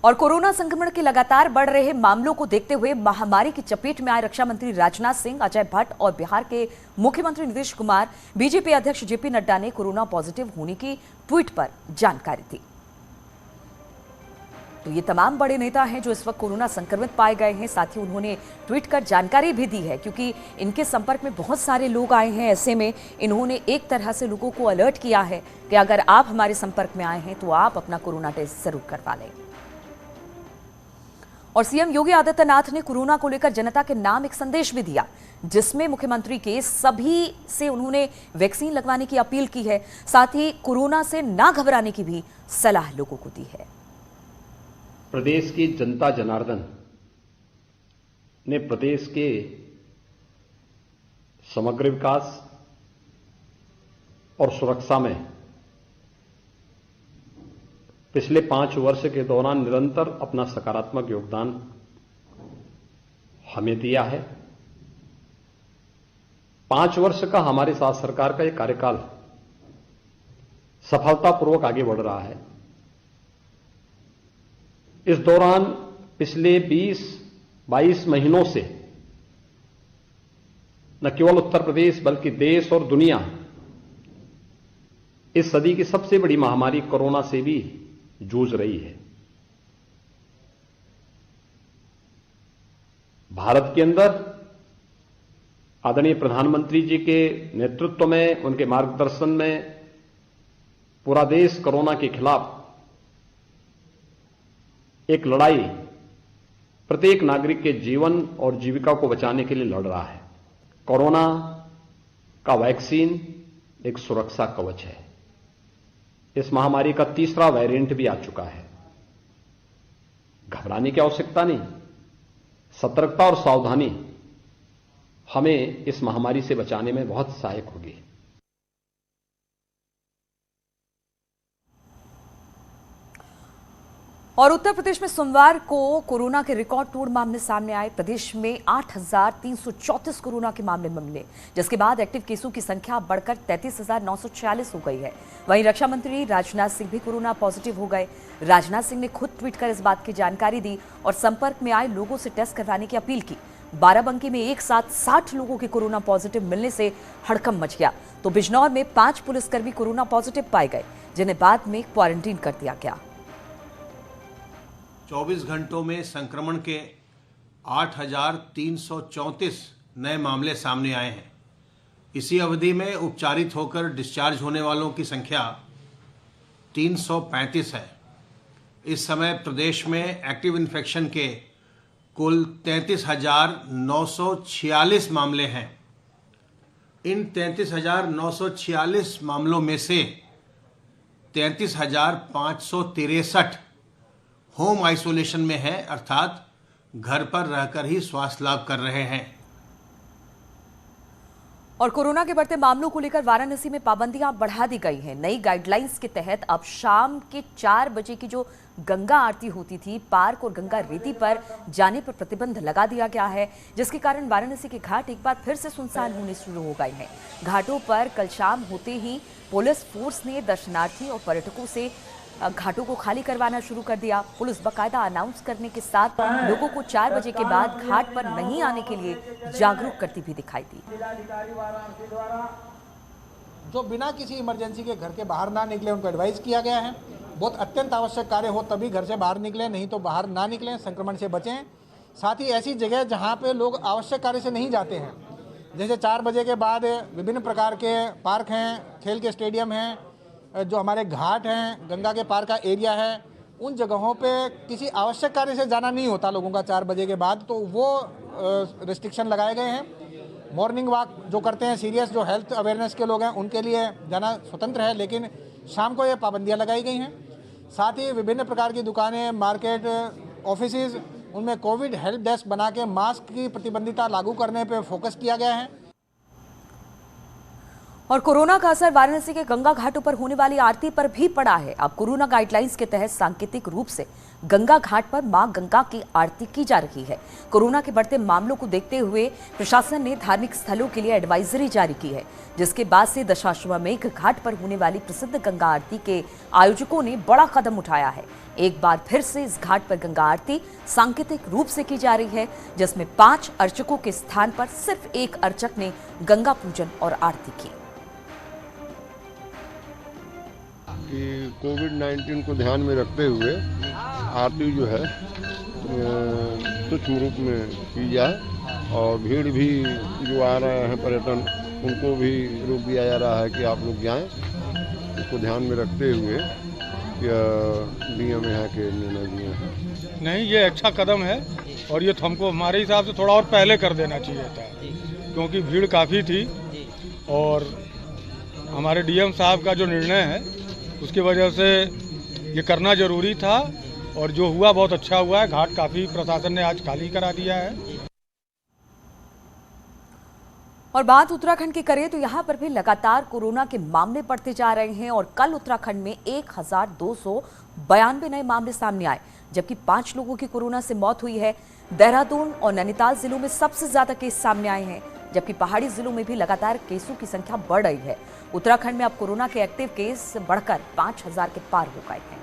और कोरोना संक्रमण के लगातार बढ़ रहे मामलों को देखते हुए महामारी की चपेट में आए रक्षा मंत्री राजनाथ सिंह, अजय भट्ट और बिहार के मुख्यमंत्री नीतीश कुमार, बीजेपी अध्यक्ष जेपी नड्डा ने कोरोना पॉजिटिव होने की ट्वीट पर जानकारी दी। तो ये तमाम बड़े नेता हैं जो इस वक्त कोरोना संक्रमित पाए गए हैं। साथ ही उन्होंने ट्वीट कर जानकारी भी दी है, क्योंकि इनके संपर्क में बहुत सारे लोग आए हैं। ऐसे में इन्होंने एक तरह से लोगों को अलर्ट किया है कि अगर आप हमारे संपर्क में आए हैं तो आप अपना कोरोना टेस्ट जरूर करवा लें। और सीएम योगी आदित्यनाथ ने कोरोना को लेकर जनता के नाम एक संदेश भी दिया, जिसमें मुख्यमंत्री के सभी से उन्होंने वैक्सीन लगवाने की अपील की है। साथ ही कोरोना से ना घबराने की भी सलाह लोगों को दी है। प्रदेश की जनता जनार्दन ने प्रदेश के समग्र विकास और सुरक्षा में पिछले 5 वर्ष के दौरान निरंतर अपना सकारात्मक योगदान हमें दिया है। 5 वर्ष का हमारे साथ सरकार का यह कार्यकाल सफलतापूर्वक आगे बढ़ रहा है। इस दौरान पिछले 20-22 महीनों से न केवल उत्तर प्रदेश बल्कि देश और दुनिया इस सदी की सबसे बड़ी महामारी कोरोना से भी जूझ रही है। भारत के अंदर आदरणीय प्रधानमंत्री जी के नेतृत्व में, उनके मार्गदर्शन में पूरा देश कोरोना के खिलाफ एक लड़ाई प्रत्येक नागरिक के जीवन और जीविका को बचाने के लिए लड़ रहा है। कोरोना का वैक्सीन एक सुरक्षा कवच है। इस महामारी का तीसरा वेरिएंट भी आ चुका है। घबराने की आवश्यकता नहीं, सतर्कता और सावधानी हमें इस महामारी से बचाने में बहुत सहायक होगी। और उत्तर प्रदेश में सोमवार को कोरोना के रिकॉर्ड तोड़ मामले सामने आए। प्रदेश में 8,334 कोरोना के मामले मिले, जिसके बाद एक्टिव केसों की संख्या बढ़कर 33,946 हो गई है। वहीं रक्षा मंत्री राजनाथ सिंह भी कोरोना पॉजिटिव हो गए। राजनाथ सिंह ने खुद ट्वीट कर इस बात की जानकारी दी और संपर्क में आए लोगों से टेस्ट करवाने की अपील की। बाराबंकी में एक साथ 60 लोगों के कोरोना पॉजिटिव मिलने से हड़कंप मच गया। तो बिजनौर में 5 पुलिसकर्मी कोरोना पॉजिटिव पाए गए, जिन्हें बाद में क्वारंटीन कर दिया गया। 24 घंटों में संक्रमण के 8,334 नए मामले सामने आए हैं। इसी अवधि में उपचारित होकर डिस्चार्ज होने वालों की संख्या 335 है। इस समय प्रदेश में एक्टिव इन्फेक्शन के कुल 33,946 मामले हैं। इन 33,946 मामलों में से 33,563 होम आइसोलेशन में है, अर्थात घर पर रहकर ही स्वास्थ्य लाभ कर रहे हैं। और कोरोना के बढ़ते मामलों को लेकर वाराणसी में पाबंदियां बढ़ा दी गई हैं। नई गाइडलाइंस के तहत अब शाम के 4 बजे की जो गंगा आरती होती थी, पार्क और गंगा रेती पर जाने पर प्रतिबंध लगा दिया गया है, जिसके कारण वाराणसी के घाट एक बार फिर से सुनसान होने शुरू हो गए हैं। घाटों पर कल शाम होते ही पुलिस फोर्स ने दर्शनार्थी और पर्यटकों से घाटों को खाली करवाना शुरू कर दिया। पुलिस बाकायदा अनाउंस करने के साथ लोगों को 4 बजे के बाद घाट पर नहीं आने के लिए जागरूक करती भी दिखाई दी। जो बिना किसी इमरजेंसी के घर के बाहर ना निकले, उनको एडवाइस किया गया है। बहुत अत्यंत आवश्यक कार्य हो तभी घर से बाहर निकलें, नहीं तो बाहर ना निकलें, संक्रमण से बचें। साथ ही ऐसी जगह जहाँ पे लोग आवश्यक कार्य से नहीं जाते हैं, जैसे 4 बजे के बाद विभिन्न प्रकार के पार्क हैं, खेल के स्टेडियम हैं, जो हमारे घाट हैं, गंगा के पार का एरिया है, उन जगहों पे किसी आवश्यक कार्य से जाना नहीं होता लोगों का 4 बजे के बाद, तो वो रिस्ट्रिक्शन लगाए गए हैं। मॉर्निंग वॉक जो करते हैं, सीरियस जो हेल्थ अवेयरनेस के लोग हैं, उनके लिए जाना स्वतंत्र है, लेकिन शाम को ये पाबंदियां लगाई गई हैं। साथ ही विभिन्न प्रकार की दुकानें, मार्केट, ऑफिसेज, उनमें कोविड हेल्प डेस्क बना के मास्क की प्रतिबंधिता लागू करने पर फोकस किया गया है। और कोरोना का असर वाराणसी के गंगा घाटों पर होने वाली आरती पर भी पड़ा है। अब कोरोना गाइडलाइंस के तहत सांकेतिक रूप से गंगा घाट पर मां गंगा की आरती की जा रही है। कोरोना के बढ़ते मामलों को देखते हुए प्रशासन ने धार्मिक स्थलों के लिए एडवाइजरी जारी की है, जिसके बाद से दशाश्वमेध घाट पर होने वाली प्रसिद्ध गंगा आरती के आयोजकों ने बड़ा कदम उठाया है। एक बार फिर से इस घाट पर गंगा आरती सांकेतिक रूप से की जा रही है, जिसमें 5 अर्चकों के स्थान पर सिर्फ एक अर्चक ने गंगा पूजन और आरती की। कि कोविड-19 को ध्यान में रखते हुए आरती जो है सूक्ष्म रूप में की जाए और भीड़ भी जो आ रहे हैं पर्यटन उनको भी रोक दिया जा रहा है कि आप लोग जाएं। इसको ध्यान में रखते हुए नियम यहाँ के निर्णय दिए हैं। नहीं, ये अच्छा कदम है और ये हमको हमारे हिसाब से थोड़ा और पहले कर देना चाहिए था, क्योंकि भीड़ काफ़ी थी और हमारे डीएम साहब का जो निर्णय है उसकी वजह से ये करना जरूरी था और जो हुआ बहुत अच्छा हुआ है। घाट काफ़ी प्रशासन ने आज खाली करा दिया है। और बात उत्तराखंड की करें तो यहां पर भी लगातार कोरोना के मामले बढ़ते जा रहे हैं और कल उत्तराखंड में 1292 नए मामले सामने आए, जबकि 5 लोगों की कोरोना से मौत हुई है। देहरादून और नैनीताल जिलों में सबसे ज्यादा केस सामने आए हैं, जबकि पहाड़ी जिलों में भी लगातार केसों की संख्या बढ़ रही है। उत्तराखंड में अब कोरोना के एक्टिव केस बढ़कर 5000 के पार हो गए हैं।